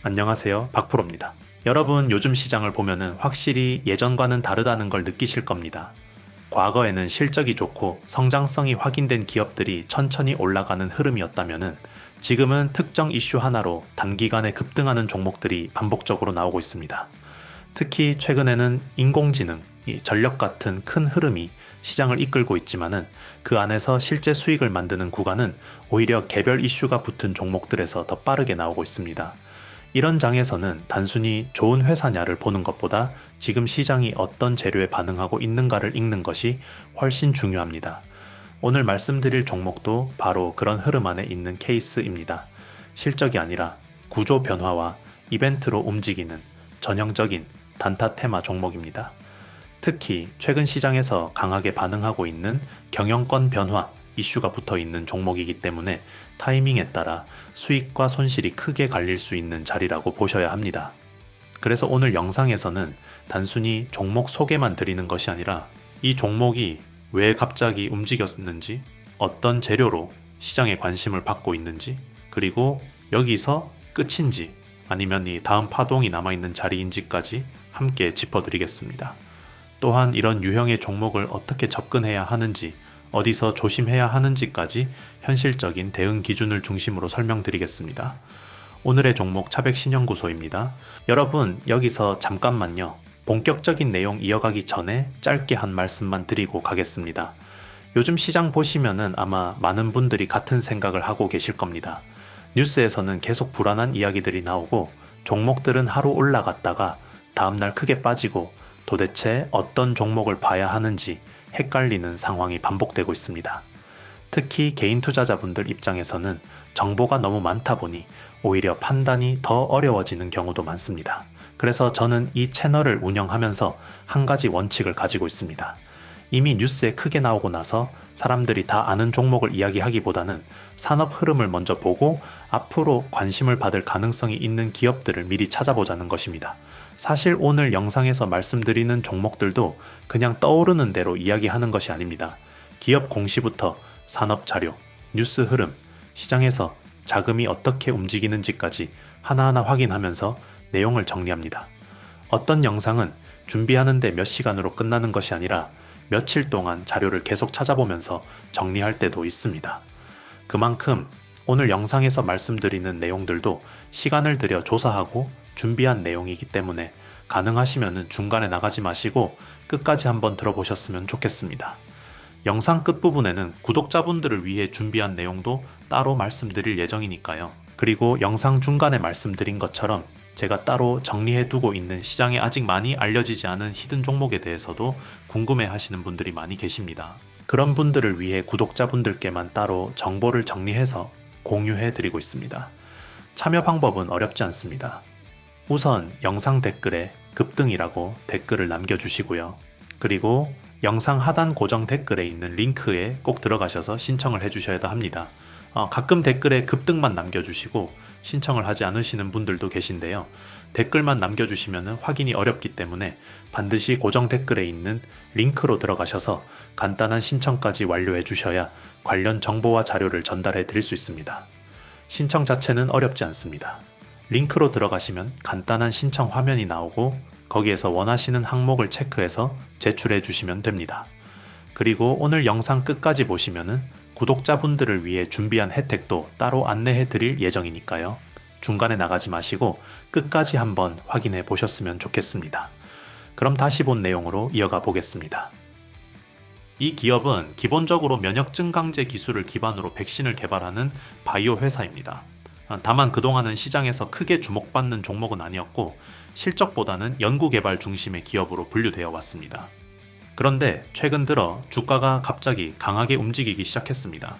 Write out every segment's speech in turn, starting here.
안녕하세요. 박프로입니다. 여러분, 요즘 시장을 보면은 확실히 예전과는 다르다는 걸 느끼실 겁니다. 과거에는 실적이 좋고 성장성이 확인된 기업들이 천천히 올라가는 흐름이었다면은 지금은 특정 이슈 하나로 단기간에 급등하는 종목들이 반복적으로 나오고 있습니다. 특히 최근에는 인공지능, 전력 같은 큰 흐름이 시장을 이끌고 있지만은 그 안에서 실제 수익을 만드는 구간은 오히려 개별 이슈가 붙은 종목들에서 더 빠르게 나오고 있습니다. 이런 장에서는 단순히 좋은 회사냐를 보는 것보다 지금 시장이 어떤 재료에 반응하고 있는가를 읽는 것이 훨씬 중요합니다. 오늘 말씀드릴 종목도 바로 그런 흐름 안에 있는 케이스입니다. 실적이 아니라 구조 변화와 이벤트로 움직이는 전형적인 단타 테마 종목입니다. 특히 최근 시장에서 강하게 반응하고 있는 경영권 변화 이슈가 붙어 있는 종목이기 때문에 타이밍에 따라 수익과 손실이 크게 갈릴 수 있는 자리라고 보셔야 합니다. 그래서 오늘 영상에서는 단순히 종목 소개만 드리는 것이 아니라 이 종목이 왜 갑자기 움직였는지, 어떤 재료로 시장의 관심을 받고 있는지, 그리고 여기서 끝인지 아니면 이 다음 파동이 남아있는 자리인지까지 함께 짚어드리겠습니다. 또한 이런 유형의 종목을 어떻게 접근해야 하는지, 어디서 조심해야 하는지까지 현실적인 대응 기준을 중심으로 설명드리겠습니다. 오늘의 종목 차백신영구소입니다. 여러분, 여기서 잠깐만요. 본격적인 내용 이어가기 전에 짧게 한 말씀만 드리고 가겠습니다. 요즘 시장 보시면은 아마 많은 분들이 같은 생각을 하고 계실 겁니다. 뉴스에서는 계속 불안한 이야기들이 나오고 종목들은 하루 올라갔다가 다음날 크게 빠지고 도대체 어떤 종목을 봐야 하는지 헷갈리는 상황이 반복되고 있습니다. 특히 개인 투자자분들 입장에서는 정보가 너무 많다 보니 오히려 판단이 더 어려워지는 경우도 많습니다. 그래서 저는 이 채널을 운영하면서 한 가지 원칙을 가지고 있습니다. 이미 뉴스에 크게 나오고 나서 사람들이 다 아는 종목을 이야기하기보다는 산업 흐름을 먼저 보고 앞으로 관심을 받을 가능성이 있는 기업들을 미리 찾아보자는 것입니다. 사실 오늘 영상에서 말씀드리는 종목들도 그냥 떠오르는 대로 이야기하는 것이 아닙니다. 기업 공시부터 산업 자료, 뉴스 흐름, 시장에서 자금이 어떻게 움직이는지까지 하나하나 확인하면서 내용을 정리합니다. 어떤 영상은 준비하는데 몇 시간으로 끝나는 것이 아니라 며칠 동안 자료를 계속 찾아보면서 정리할 때도 있습니다. 그만큼 오늘 영상에서 말씀드리는 내용들도 시간을 들여 조사하고 준비한 내용이기 때문에 가능하시면 중간에 나가지 마시고 끝까지 한번 들어보셨으면 좋겠습니다. 영상 끝부분에는 구독자분들을 위해 준비한 내용도 따로 말씀드릴 예정이니까요. 그리고 영상 중간에 말씀드린 것처럼 제가 따로 정리해두고 있는 시장에 아직 많이 알려지지 않은 히든 종목에 대해서도 궁금해 하시는 분들이 많이 계십니다. 그런 분들을 위해 구독자분들께만 따로 정보를 정리해서 공유해드리고 있습니다. 참여 방법은 어렵지 않습니다. 우선 영상 댓글에 급등이라고 댓글을 남겨주시고요. 그리고 영상 하단 고정 댓글에 있는 링크에 꼭 들어가셔서 신청을 해주셔야 합니다. 가끔 댓글에 급등만 남겨주시고 신청을 하지 않으시는 분들도 계신데요. 댓글만 남겨주시면 확인이 어렵기 때문에 반드시 고정 댓글에 있는 링크로 들어가셔서 간단한 신청까지 완료해 주셔야 관련 정보와 자료를 전달해 드릴 수 있습니다. 신청 자체는 어렵지 않습니다. 링크로 들어가시면 간단한 신청 화면이 나오고 거기에서 원하시는 항목을 체크해서 제출해 주시면 됩니다. 그리고 오늘 영상 끝까지 보시면은 구독자분들을 위해 준비한 혜택도 따로 안내해 드릴 예정이니까요. 중간에 나가지 마시고 끝까지 한번 확인해 보셨으면 좋겠습니다. 그럼 다시 본 내용으로 이어가 보겠습니다. 이 기업은 기본적으로 면역 증강제 기술을 기반으로 백신을 개발하는 바이오 회사입니다. 다만 그동안은 시장에서 크게 주목받는 종목은 아니었고 실적보다는 연구개발 중심의 기업으로 분류되어 왔습니다. 그런데 최근 들어 주가가 갑자기 강하게 움직이기 시작했습니다.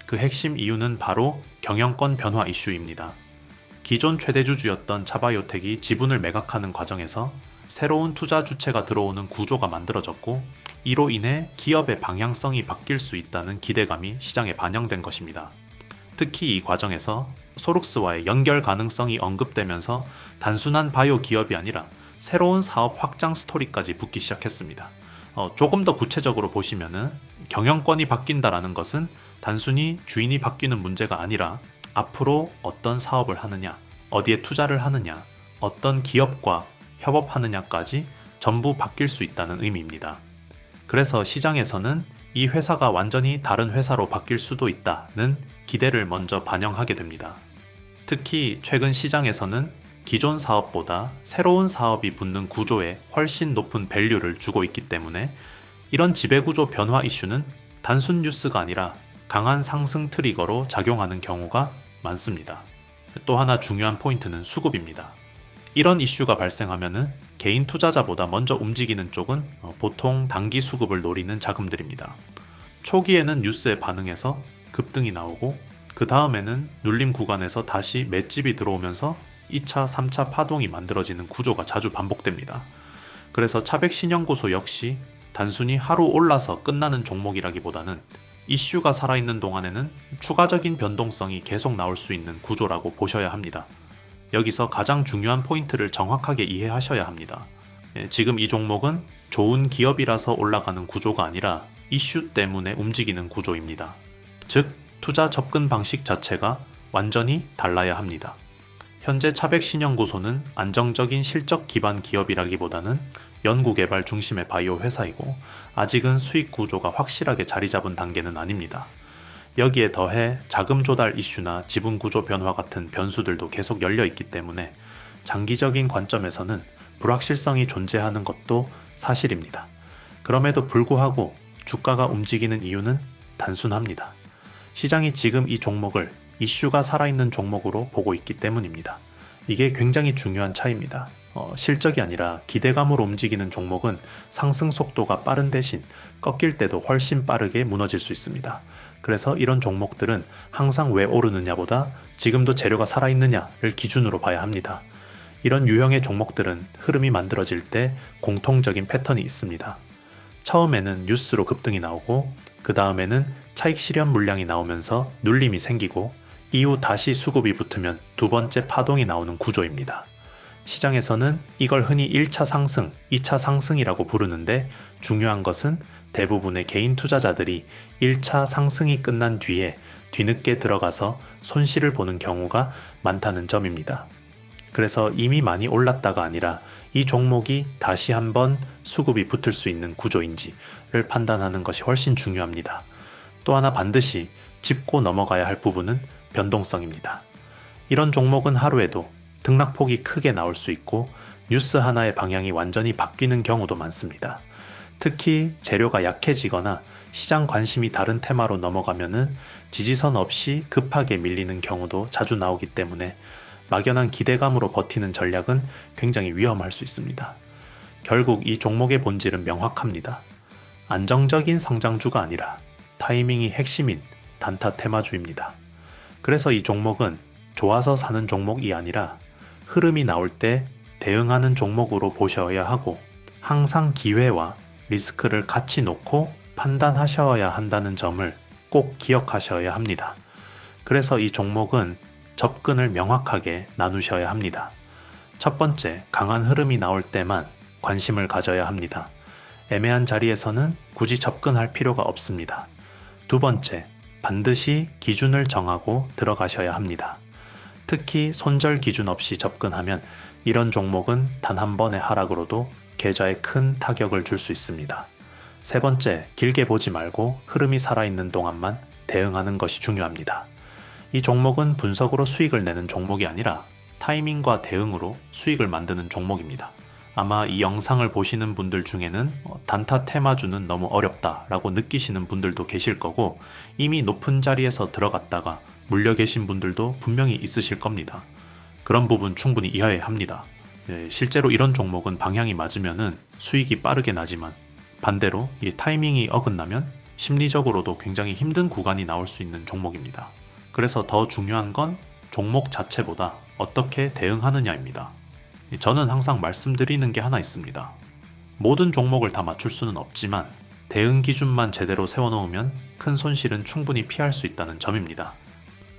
그 핵심 이유는 바로 경영권 변화 이슈입니다. 기존 최대주주였던 차바이오텍이 지분을 매각하는 과정에서 새로운 투자 주체가 들어오는 구조가 만들어졌고 이로 인해 기업의 방향성이 바뀔 수 있다는 기대감이 시장에 반영된 것입니다. 특히 이 과정에서 소룩스와의 연결 가능성이 언급되면서 단순한 바이오 기업이 아니라 새로운 사업 확장 스토리까지 붙기 시작했습니다. 조금 더 구체적으로 보시면은 경영권이 바뀐다라는 것은 단순히 주인이 바뀌는 문제가 아니라 앞으로 어떤 사업을 하느냐, 어디에 투자를 하느냐, 어떤 기업과 협업하느냐까지 전부 바뀔 수 있다는 의미입니다. 그래서 시장에서는 이 회사가 완전히 다른 회사로 바뀔 수도 있다는 기대를 먼저 반영하게 됩니다. 특히 최근 시장에서는 기존 사업보다 새로운 사업이 붙는 구조에 훨씬 높은 밸류를 주고 있기 때문에 이런 지배구조 변화 이슈는 단순 뉴스가 아니라 강한 상승 트리거로 작용하는 경우가 많습니다. 또 하나 중요한 포인트는 수급입니다. 이런 이슈가 발생하면은 개인 투자자보다 먼저 움직이는 쪽은 보통 단기 수급을 노리는 자금들입니다. 초기에는 뉴스에 반응해서 급등이 나오고 그 다음에는 눌림 구간에서 다시 맷집이 들어오면서 2차, 3차 파동이 만들어지는 구조가 자주 반복됩니다. 그래서 차백 신연고소 역시 단순히 하루 올라서 끝나는 종목이라기보다는 이슈가 살아있는 동안에는 추가적인 변동성이 계속 나올 수 있는 구조라고 보셔야 합니다. 여기서 가장 중요한 포인트를 정확하게 이해하셔야 합니다. 지금 이 종목은 좋은 기업이라서 올라가는 구조가 아니라 이슈 때문에 움직이는 구조입니다. 즉, 투자 접근 방식 자체가 완전히 달라야 합니다. 현재 차백 신연고소는 안정적인 실적 기반 기업이라기보다는 연구개발 중심의 바이오 회사이고 아직은 수익 구조가 확실하게 자리 잡은 단계는 아닙니다. 여기에 더해 자금 조달 이슈나 지분 구조 변화 같은 변수들도 계속 열려 있기 때문에 장기적인 관점에서는 불확실성이 존재하는 것도 사실입니다. 그럼에도 불구하고 주가가 움직이는 이유는 단순합니다. 시장이 지금 이 종목을 이슈가 살아있는 종목으로 보고 있기 때문입니다. 이게 굉장히 중요한 차이입니다. 실적이 아니라 기대감으로 움직이는 종목은 상승 속도가 빠른 대신 꺾일 때도 훨씬 빠르게 무너질 수 있습니다. 그래서 이런 종목들은 항상 왜 오르느냐보다 지금도 재료가 살아있느냐를 기준으로 봐야 합니다. 이런 유형의 종목들은 흐름이 만들어질 때 공통적인 패턴이 있습니다. 처음에는 뉴스로 급등이 나오고 그 다음에는 차익 실현 물량이 나오면서 눌림이 생기고 이후 다시 수급이 붙으면 두 번째 파동이 나오는 구조입니다. 시장에서는 이걸 흔히 1차 상승, 2차 상승이라고 부르는데 중요한 것은 대부분의 개인 투자자들이 1차 상승이 끝난 뒤에 뒤늦게 들어가서 손실을 보는 경우가 많다는 점입니다. 그래서 이미 많이 올랐다가 아니라 이 종목이 다시 한번 수급이 붙을 수 있는 구조인지를 판단하는 것이 훨씬 중요합니다. 또 하나 반드시 짚고 넘어가야 할 부분은 변동성입니다. 이런 종목은 하루에도 등락폭이 크게 나올 수 있고 뉴스 하나의 방향이 완전히 바뀌는 경우도 많습니다. 특히 재료가 약해지거나 시장 관심이 다른 테마로 넘어가면은 지지선 없이 급하게 밀리는 경우도 자주 나오기 때문에 막연한 기대감으로 버티는 전략은 굉장히 위험할 수 있습니다. 결국 이 종목의 본질은 명확합니다. 안정적인 성장주가 아니라 타이밍이 핵심인 단타 테마주입니다. 그래서 이 종목은 좋아서 사는 종목이 아니라 흐름이 나올 때 대응하는 종목으로 보셔야 하고 항상 기회와 리스크를 같이 놓고 판단하셔야 한다는 점을 꼭 기억하셔야 합니다. 그래서 이 종목은 접근을 명확하게 나누셔야 합니다. 첫 번째, 강한 흐름이 나올 때만 관심을 가져야 합니다. 애매한 자리에서는 굳이 접근할 필요가 없습니다. 두 번째, 반드시 기준을 정하고 들어가셔야 합니다. 특히 손절 기준 없이 접근하면 이런 종목은 단 한 번의 하락으로도 계좌에 큰 타격을 줄 수 있습니다. 세 번째, 길게 보지 말고 흐름이 살아있는 동안만 대응하는 것이 중요합니다. 이 종목은 분석으로 수익을 내는 종목이 아니라 타이밍과 대응으로 수익을 만드는 종목입니다. 아마 이 영상을 보시는 분들 중에는 단타 테마주는 너무 어렵다라고 느끼시는 분들도 계실 거고 이미 높은 자리에서 들어갔다가 물려 계신 분들도 분명히 있으실 겁니다. 그런 부분 충분히 이해해야 합니다. 실제로 이런 종목은 방향이 맞으면은 수익이 빠르게 나지만 반대로 이 타이밍이 어긋나면 심리적으로도 굉장히 힘든 구간이 나올 수 있는 종목입니다. 그래서 더 중요한 건 종목 자체보다 어떻게 대응하느냐입니다. 저는 항상 말씀드리는 게 하나 있습니다. 모든 종목을 다 맞출 수는 없지만 대응 기준만 제대로 세워놓으면 큰 손실은 충분히 피할 수 있다는 점입니다.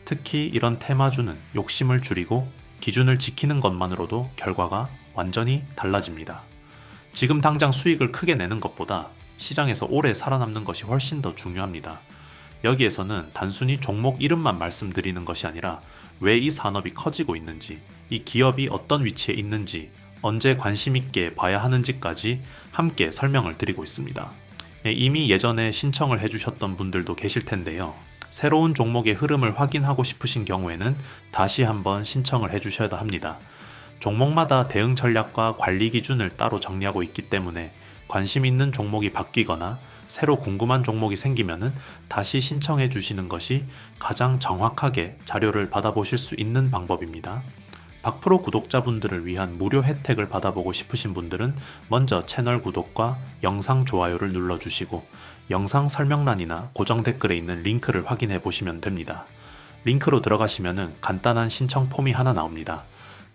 특히 이런 테마주는 욕심을 줄이고 기준을 지키는 것만으로도 결과가 완전히 달라집니다. 지금 당장 수익을 크게 내는 것보다 시장에서 오래 살아남는 것이 훨씬 더 중요합니다. 여기에서는 단순히 종목 이름만 말씀드리는 것이 아니라 왜 이 산업이 커지고 있는지, 이 기업이 어떤 위치에 있는지, 언제 관심 있게 봐야 하는지까지 함께 설명을 드리고 있습니다. 이미 예전에 신청을 해주셨던 분들도 계실 텐데요. 새로운 종목의 흐름을 확인하고 싶으신 경우에는 다시 한번 신청을 해주셔야 합니다. 종목마다 대응 전략과 관리 기준을 따로 정리하고 있기 때문에 관심 있는 종목이 바뀌거나 새로 궁금한 종목이 생기면은 다시 신청해 주시는 것이 가장 정확하게 자료를 받아보실 수 있는 방법입니다. 박프로 구독자분들을 위한 무료 혜택을 받아보고 싶으신 분들은 먼저 채널 구독과 영상 좋아요를 눌러주시고 영상 설명란이나 고정 댓글에 있는 링크를 확인해 보시면 됩니다. 링크로 들어가시면은 간단한 신청 폼이 하나 나옵니다.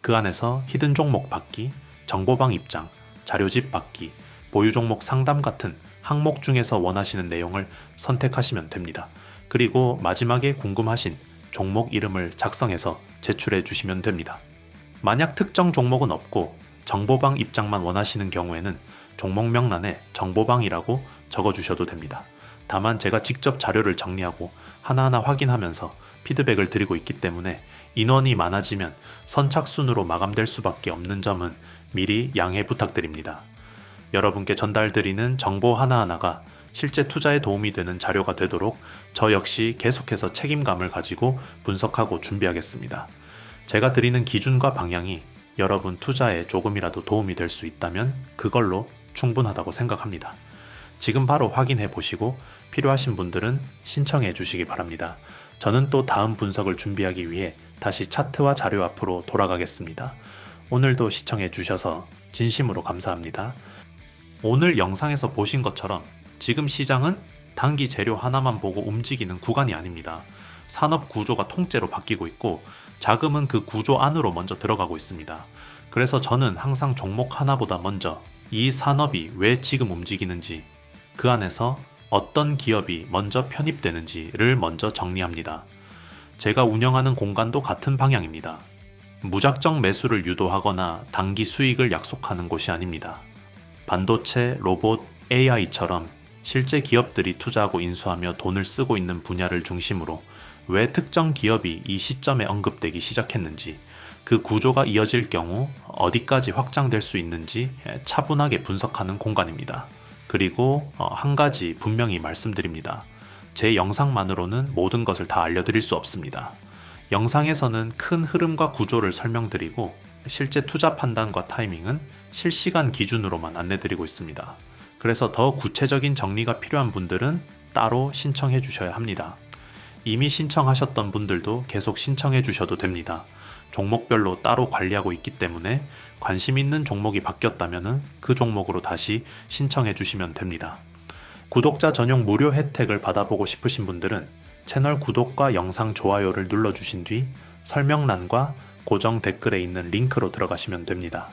그 안에서 히든 종목 받기, 정보방 입장, 자료집 받기, 보유 종목 상담 같은 항목 중에서 원하시는 내용을 선택하시면 됩니다. 그리고 마지막에 궁금하신 종목 이름을 작성해서 제출해 주시면 됩니다. 만약 특정 종목은 없고 정보방 입장만 원하시는 경우에는 종목 명란에 정보방이라고 적어주셔도 됩니다. 다만 제가 직접 자료를 정리하고 하나하나 확인하면서 피드백을 드리고 있기 때문에 인원이 많아지면 선착순으로 마감될 수밖에 없는 점은 미리 양해 부탁드립니다. 여러분께 전달드리는 정보 하나하나가 실제 투자에 도움이 되는 자료가 되도록 저 역시 계속해서 책임감을 가지고 분석하고 준비하겠습니다. 제가 드리는 기준과 방향이 여러분 투자에 조금이라도 도움이 될 수 있다면 그걸로 충분하다고 생각합니다. 지금 바로 확인해 보시고 필요하신 분들은 신청해 주시기 바랍니다. 저는 또 다음 분석을 준비하기 위해 다시 차트와 자료 앞으로 돌아가겠습니다. 오늘도 시청해 주셔서 진심으로 감사합니다. 오늘 영상에서 보신 것처럼 지금 시장은 단기 재료 하나만 보고 움직이는 구간이 아닙니다. 산업 구조가 통째로 바뀌고 있고 자금은 그 구조 안으로 먼저 들어가고 있습니다. 그래서 저는 항상 종목 하나보다 먼저 이 산업이 왜 지금 움직이는지, 그 안에서 어떤 기업이 먼저 편입되는지를 먼저 정리합니다. 제가 운영하는 공간도 같은 방향입니다. 무작정 매수를 유도하거나 단기 수익을 약속하는 곳이 아닙니다. 반도체, 로봇, AI처럼 실제 기업들이 투자하고 인수하며 돈을 쓰고 있는 분야를 중심으로 왜 특정 기업이 이 시점에 언급되기 시작했는지, 그 구조가 이어질 경우 어디까지 확장될 수 있는지 차분하게 분석하는 공간입니다. 그리고 한 가지 분명히 말씀드립니다. 제 영상만으로는 모든 것을 다 알려드릴 수 없습니다. 영상에서는 큰 흐름과 구조를 설명드리고 실제 투자 판단과 타이밍은 실시간 기준으로만 안내드리고 있습니다. 그래서 더 구체적인 정리가 필요한 분들은 따로 신청해 주셔야 합니다. 이미 신청하셨던 분들도 계속 신청해 주셔도 됩니다. 종목별로 따로 관리하고 있기 때문에 관심 있는 종목이 바뀌었다면 그 종목으로 다시 신청해 주시면 됩니다. 구독자 전용 무료 혜택을 받아보고 싶으신 분들은 채널 구독과 영상 좋아요를 눌러주신 뒤 설명란과 고정 댓글에 있는 링크로 들어가시면 됩니다.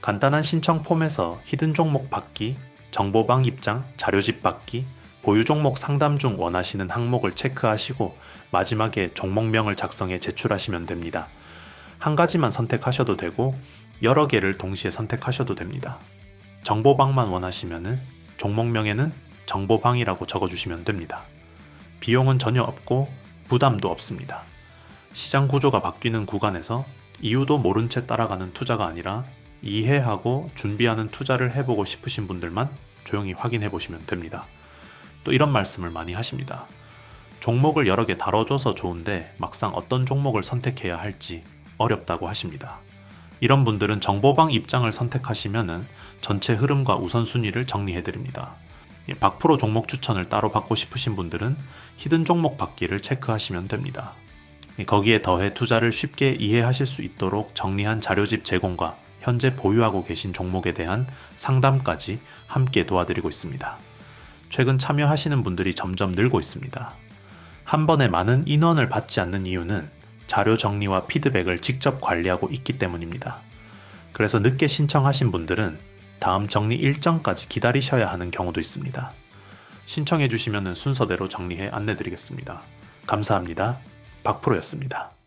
간단한 신청 폼에서 히든 종목 받기, 정보방 입장, 자료집 받기, 보유 종목 상담 중 원하시는 항목을 체크하시고 마지막에 종목명을 작성해 제출하시면 됩니다. 한 가지만 선택하셔도 되고 여러 개를 동시에 선택하셔도 됩니다. 정보방만 원하시면 종목명에는 정보방이라고 적어주시면 됩니다. 비용은 전혀 없고 부담도 없습니다. 시장 구조가 바뀌는 구간에서 이유도 모른 채 따라가는 투자가 아니라 이해하고 준비하는 투자를 해보고 싶으신 분들만 조용히 확인해 보시면 됩니다. 또 이런 말씀을 많이 하십니다. 종목을 여러 개 다뤄줘서 좋은데 막상 어떤 종목을 선택해야 할지 어렵다고 하십니다. 이런 분들은 정보방 입장을 선택하시면 전체 흐름과 우선순위를 정리해 드립니다. 박프로 종목 추천을 따로 받고 싶으신 분들은 히든 종목 받기를 체크하시면 됩니다. 거기에 더해 투자를 쉽게 이해하실 수 있도록 정리한 자료집 제공과 현재 보유하고 계신 종목에 대한 상담까지 함께 도와드리고 있습니다. 최근 참여하시는 분들이 점점 늘고 있습니다. 한 번에 많은 인원을 받지 않는 이유는 자료 정리와 피드백을 직접 관리하고 있기 때문입니다. 그래서 늦게 신청하신 분들은 다음 정리 일정까지 기다리셔야 하는 경우도 있습니다. 신청해 주시면 순서대로 정리해 안내드리겠습니다. 감사합니다. 박프로였습니다.